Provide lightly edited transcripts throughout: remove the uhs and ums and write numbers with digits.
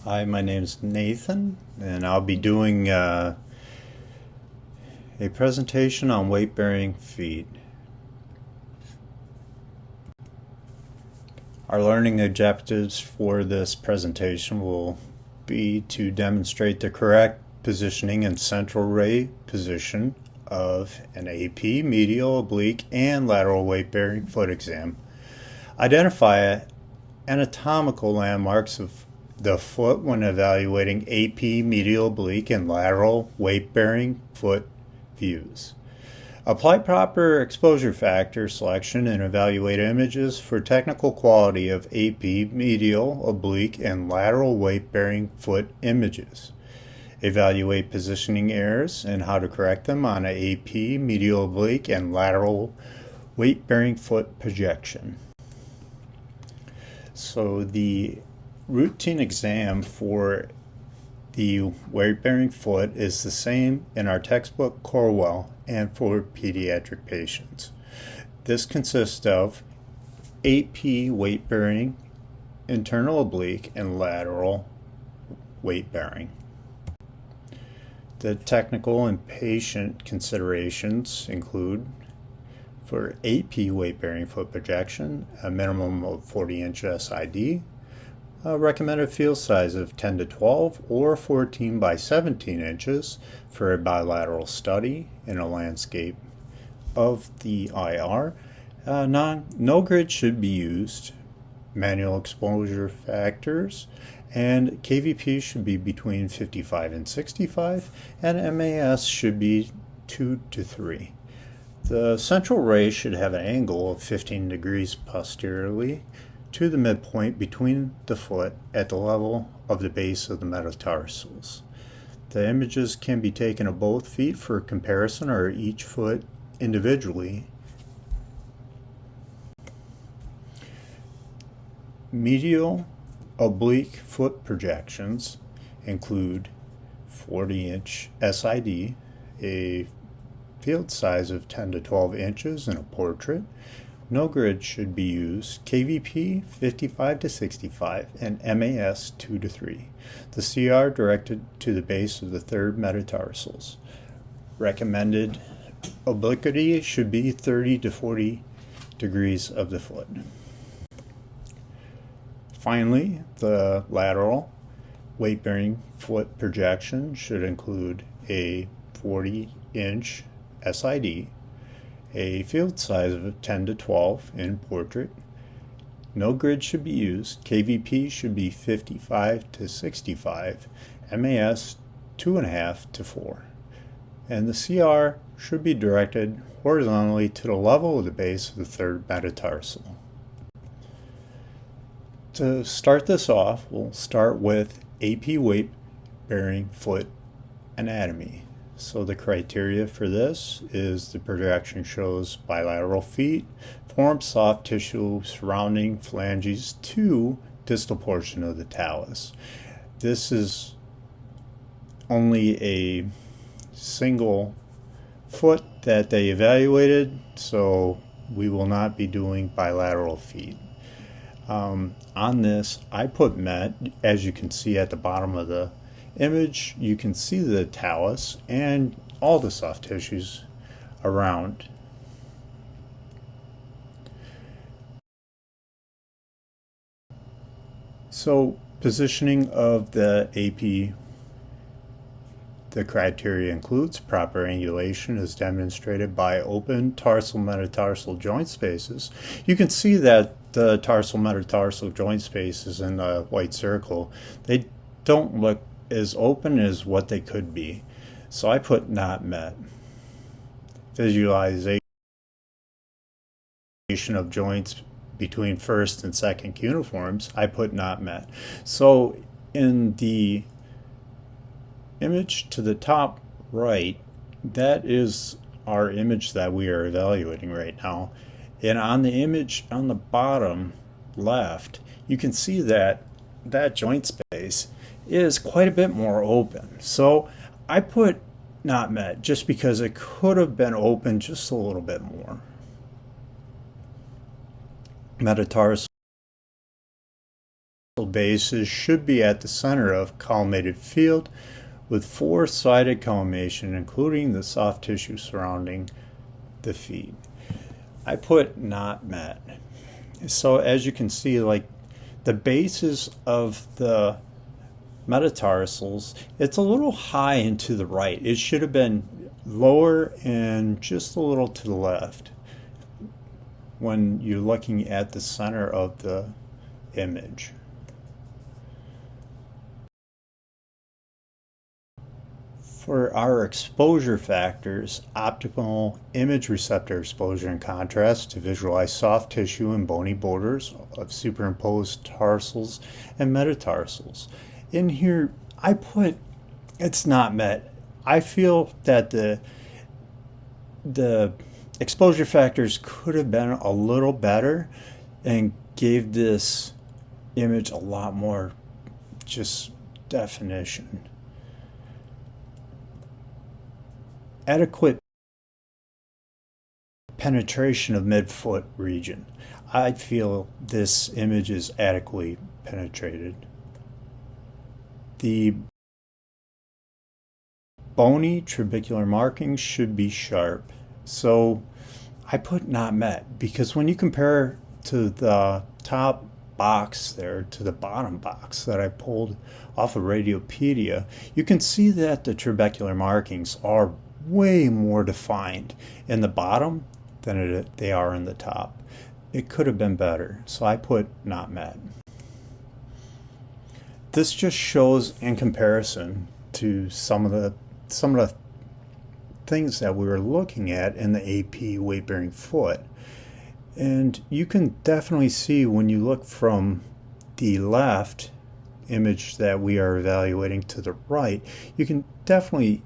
Hi, my name is Nathan, and I'll be doing a presentation on weight-bearing feet. Our learning objectives for this presentation will be to demonstrate the correct positioning and central ray position of an AP, medial, oblique, and lateral weight-bearing foot exam. Identify anatomical landmarks of the foot when evaluating AP, medial, oblique, and lateral weight-bearing foot views. Apply proper exposure factor selection and evaluate images for technical quality of AP, medial, oblique, and lateral weight-bearing foot images. Evaluate positioning errors and how to correct them on an AP, medial, oblique, and lateral weight-bearing foot projection. So the routine exam for the weight-bearing foot is the same in our textbook Corwell and for pediatric patients. This consists of AP weight-bearing, internal oblique, and lateral weight-bearing. The technical and patient considerations include: for AP weight-bearing foot projection, a minimum of 40-inch SID, a recommended field size of 10 to 12 or 14 by 17 inches for a bilateral study in a landscape of the IR. No grid should be used. Manual exposure factors and KVP should be between 55 and 65, and MAS should be 2 to 3. The central ray should have an angle of 15 degrees posteriorly to the midpoint between the foot at the level of the base of the metatarsals. The images can be taken of both feet for comparison or each foot individually. Medial oblique foot projections include 40-inch SID, a field size of 10 to 12 inches in a portrait. No grid should be used. KVP 55 to 65 and MAS 2 to 3. The CR directed to the base of the third metatarsals. Recommended obliquity should be 30 to 40 degrees of the foot. Finally, the lateral weight-bearing foot projection should include a 40-inch SID, a field size of 10 to 12 in portrait. No grid should be used. KVP should be 55 to 65, MAS 2.5 to 4. And the CR should be directed horizontally to the level of the base of the third metatarsal. To start this off, we'll start with AP weight-bearing foot anatomy. So the criteria for this is the projection shows bilateral feet, forms soft tissue surrounding phalanges to distal portion of the talus. This is only a single foot that they evaluated, so we will not be doing bilateral feet. On this, I put MET. As you can see at the bottom of the image, you can see the talus and all the soft tissues around. So positioning of the AP, the criteria includes proper angulation as demonstrated by open tarsal metatarsal joint spaces. You can see that the tarsal metatarsal joint spaces in the white circle, they don't look as open as what they could be. So I put not met. Visualization of joints between first and second cuneiforms, I put not met. So in the image to the top right, that is our image that we are evaluating right now. And on the image on the bottom left, you can see that that joint space is quite a bit more open. So I put not met just because it could have been open just a little bit more. Metatarsal bases should be at the center of collimated field with four-sided collimation, including the soft tissue surrounding the feet. I put not met. So as you can see, like the bases of the metatarsals, it's a little high and to the right. It should have been lower and just a little to the left when you're looking at the center of the image. For our exposure factors, optimal image receptor exposure and contrast to visualize soft tissue and bony borders of superimposed tarsals and metatarsals. In here, I put it's not met. I feel that the exposure factors could have been a little better and gave this image a lot more just definition. Adequate penetration of midfoot region. I feel this image is adequately penetrated. The bony trabecular markings should be sharp. So I put not met because when you compare to the top box there to the bottom box that I pulled off of Radiopedia, you can see that the trabecular markings are way more defined in the bottom than they are in the top. It could have been better, so I put not met. This just shows in comparison to some of the things that we were looking at in the AP weight-bearing foot. And you can definitely see when you look from the left image that we are evaluating to the right, you can definitely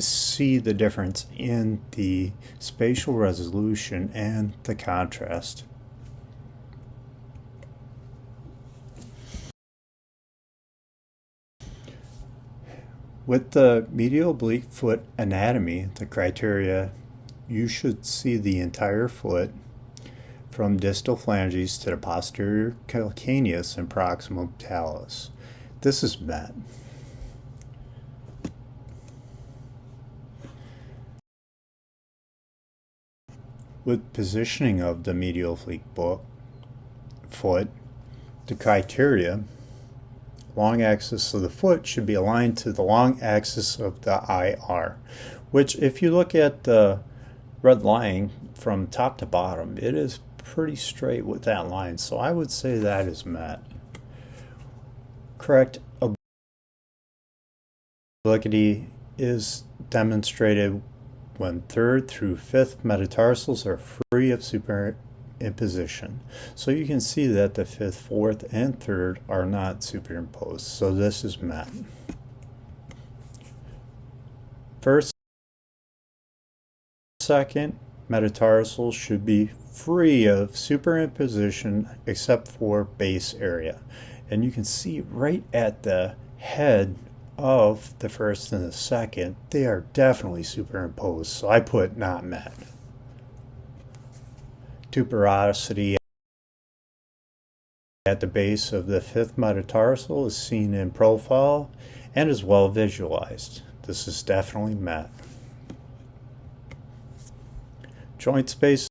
see the difference in the spatial resolution and the contrast. With the medial oblique foot anatomy, the criteria, you should see the entire foot from distal phalanges to the posterior calcaneus and proximal talus. This is met. With positioning of the medial oblique foot, the criteria, long axis of the foot should be aligned to the long axis of the IR, which if you look at the red line from top to bottom, it is pretty straight with that line, so I would say that is met. Correct obliquity is demonstrated when third through fifth metatarsals are free of superimposition. So you can see that the fifth, fourth, and third are not superimposed, so this is met. First, second metatarsals should be free of superimposition except for base area. And you can see right at the head of the first and the second, they are definitely superimposed, so I put not met. Tuberosity at the base of the fifth metatarsal is seen in profile and is well visualized. This is definitely met. Joint spaces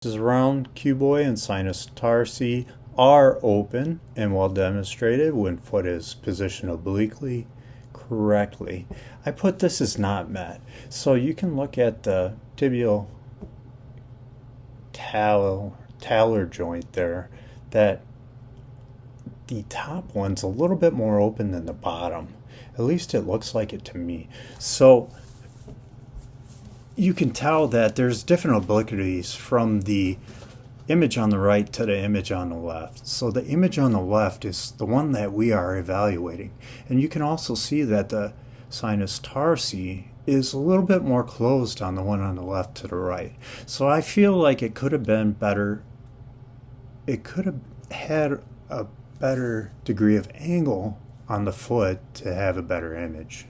around cuboid and sinus tarsi are open and well demonstrated when foot is positioned obliquely correctly. I put this as not met. So you can look at the tibial talar joint there, that the top one's a little bit more open than the bottom. At least it looks like it to me. So you can tell that there's different obliquities from the image on the right to the image on the left. So the image on the left is the one that we are evaluating. And you can also see that the sinus tarsi is a little bit more closed on the one on the left to the right. So I feel like it could have been better. It could have had a better degree of angle on the foot to have a better image.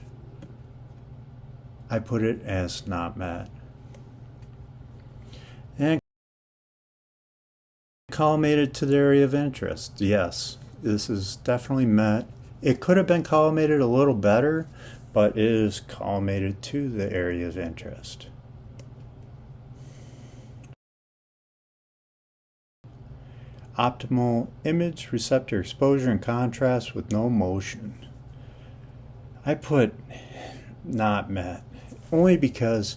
I put it as not met. And collimated to the area of interest. Yes, this is definitely met. It could have been collimated a little better, but it is collimated to the area of interest. Optimal image receptor exposure and contrast with no motion. I put not met, only because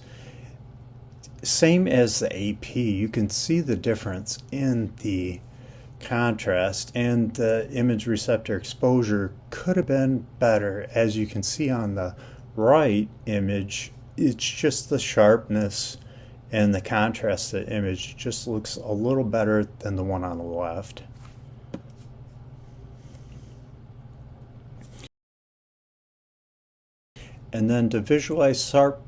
same as the AP, you can see the difference in the contrast, and the image receptor exposure could have been better. As you can see on the right image, it's just the sharpness and the contrast of the image just looks a little better than the one on the left. And then to visualize sharp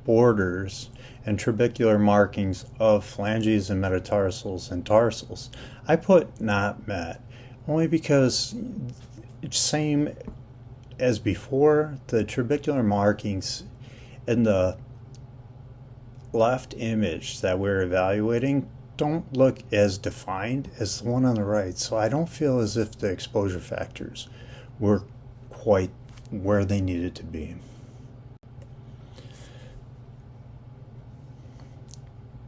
borders and trabecular markings of phalanges and metatarsals and tarsals, I put not met, only because same as before, the trabecular markings in the left image that we're evaluating don't look as defined as the one on the right, so I don't feel as if the exposure factors were quite where they needed to be.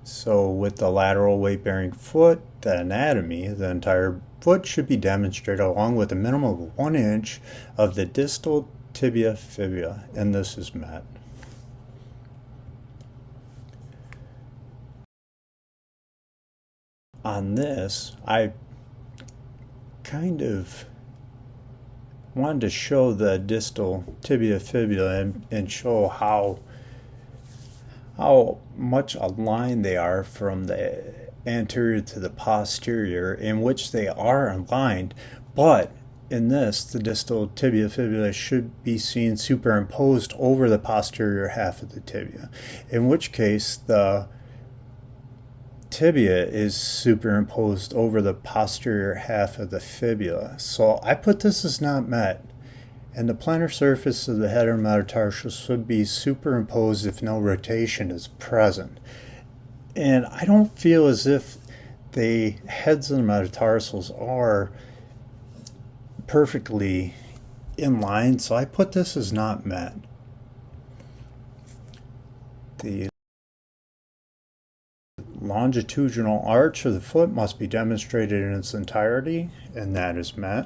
So with the lateral weight-bearing foot, the anatomy, the entire foot should be demonstrated along with a minimum of 1 inch of the distal tibia fibula, and this is met. On this, I kind of wanted to show the distal tibia fibula and show how much aligned they are from the anterior to the posterior, in which they are aligned, but in this, the distal tibia fibula should be seen superimposed over the posterior half of the tibia, in which case the tibia is superimposed over the posterior half of the fibula. So I put this as not met, and the plantar surface of the head or metatarsal should be superimposed if no rotation is present. And I don't feel as if the heads of the metatarsals are perfectly in line, so I put this as not met. The longitudinal arch of the foot must be demonstrated in its entirety, and that is met.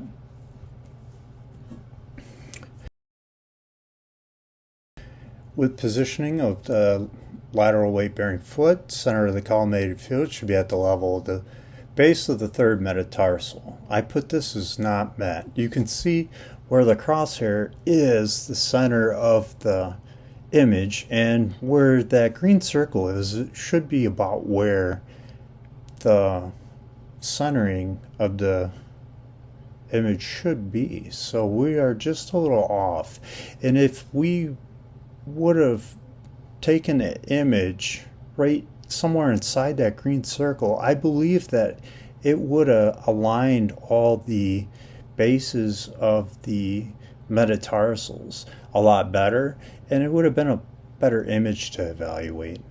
With positioning of the lateral weight-bearing foot, center of the collimated field should be at the level of the base of the third metatarsal. I put this as not met. You can see where the crosshair is the center of the image, and where that green circle is, it should be about where the centering of the image should be. So we are just a little off. And if we would have taken an image right somewhere inside that green circle, I believe that it would have aligned all the bases of the metatarsals a lot better, and it would have been a better image to evaluate.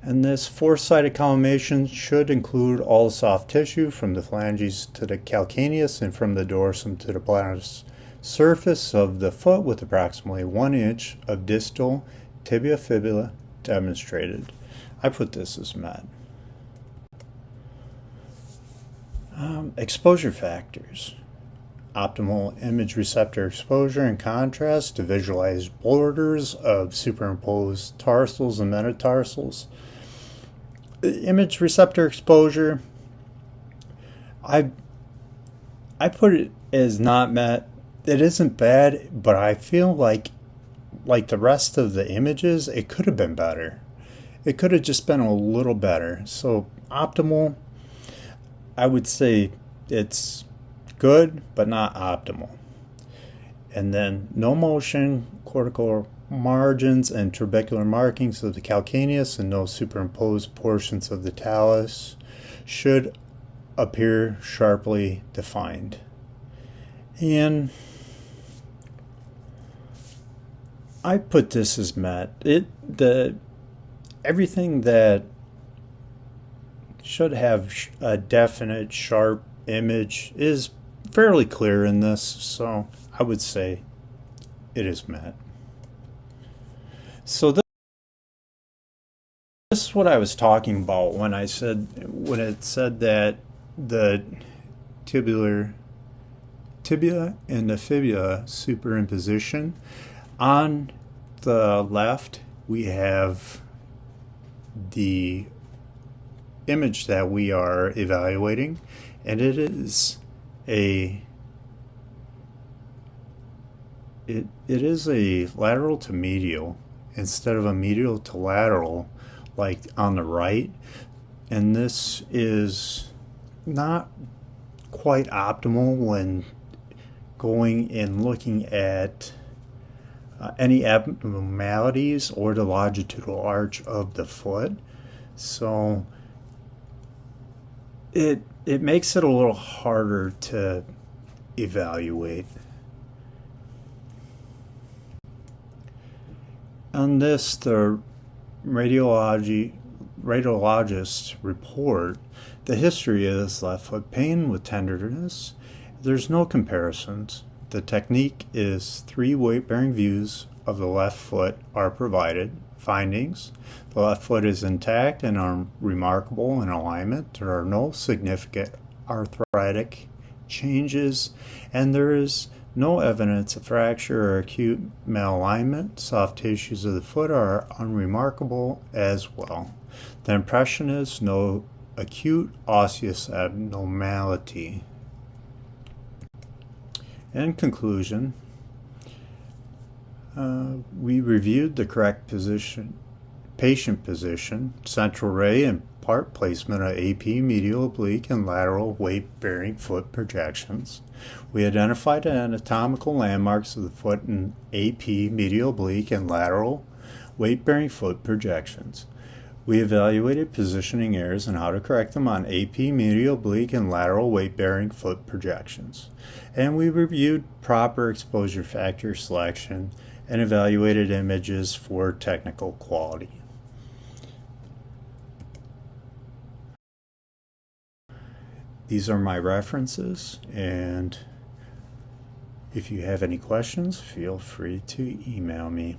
And this four-sided collimation should include all the soft tissue from the phalanges to the calcaneus and from the dorsum to the plantar surface of the foot, with approximately 1 inch of distal tibia fibula demonstrated. I put this as met. Exposure factors. Optimal image receptor exposure and contrast to visualize borders of superimposed tarsals and metatarsals. Image receptor exposure, I put it as not met. It isn't bad, but I feel like the rest of the images, it could have been better. It could have just been a little better. So optimal, I would say it's good, but not optimal. And then no motion, cortical margins and trabecular markings of the calcaneus, and no superimposed portions of the talus should appear sharply defined. And I put this as met. The everything that should have a definite, sharp image is fairly clear in this, so I would say it is met. So this is what I was talking about when it said that the tibia and the fibula superimposition. On the left, we have the image that we are evaluating, and it is a lateral to medial instead of a medial to lateral like on the right, and this is not quite optimal when going and looking at any abnormalities or the longitudinal arch of the foot. So it makes it a little harder to evaluate. On this, the radiologist report the history of this left foot pain with tenderness. There's no comparisons. The technique is 3 weight-bearing views of the left foot are provided. Findings: the left foot is intact and are remarkable in alignment. There are no significant arthritic changes, and there is no evidence of fracture or acute malalignment. Soft tissues of the foot are unremarkable as well. The impression is no acute osseous abnormality. In conclusion, we reviewed the correct patient position, central ray and part placement of AP, medial, oblique, and lateral weight-bearing foot projections. We identified the anatomical landmarks of the foot in AP, medial, oblique, and lateral weight-bearing foot projections. We evaluated positioning errors and how to correct them on AP, medial, oblique, and lateral weight-bearing foot projections. And we reviewed proper exposure factor selection and evaluated images for technical quality. These are my references, and if you have any questions, feel free to email me.